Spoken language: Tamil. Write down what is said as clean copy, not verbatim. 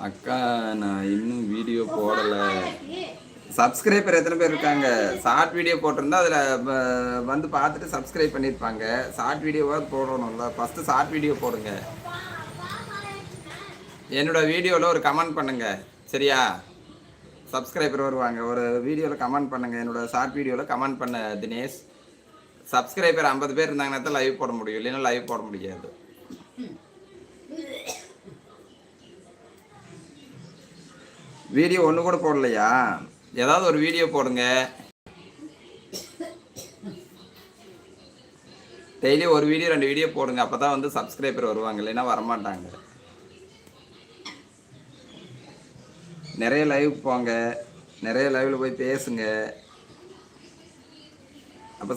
அக்கா நான் இன்னும் வீடியோ போடலை. சப்ஸ்கிரைபர் எத்தனை பேர் இருக்காங்க? ஷார்ட் வீடியோ போட்டிருந்தா அதில் வந்து பார்த்துட்டு சப்ஸ்கிரைப் பண்ணியிருப்பாங்க. ஷார்ட் வீடியோவாக போடணும்ல. ஃபஸ்ட்டு ஷார்ட் வீடியோ போடுங்க. என்னோட வீடியோவில் ஒரு கமெண்ட் பண்ணுங்க, சரியா? சப்ஸ்கிரைபர் வருவாங்க. ஒரு வீடியோவில் கமெண்ட் பண்ணுங்கள். என்னோட ஷார்ட் வீடியோவில் கமெண்ட் பண்ண தினேஷ். சப்ஸ்கிரைபர் 50 பேர் இருந்தாங்கன்னா தான் லைவ் போட முடியும், இல்லைன்னா லைவ் போட முடியாது. வீடியோ ஒன்று கூட போடலையா? ஏதாவது ஒரு வீடியோ போடுங்க. டெய்லி ஒரு வீடியோ 2 வீடியோ போடுங்க. அப்போ தான் வந்து சப்ஸ்கிரைபர் வருவாங்க, இல்லைன்னா வரமாட்டாங்க. நிறைய லைவ் போங்க, நிறைய லைவில் போய் பேசுங்க. அப்போ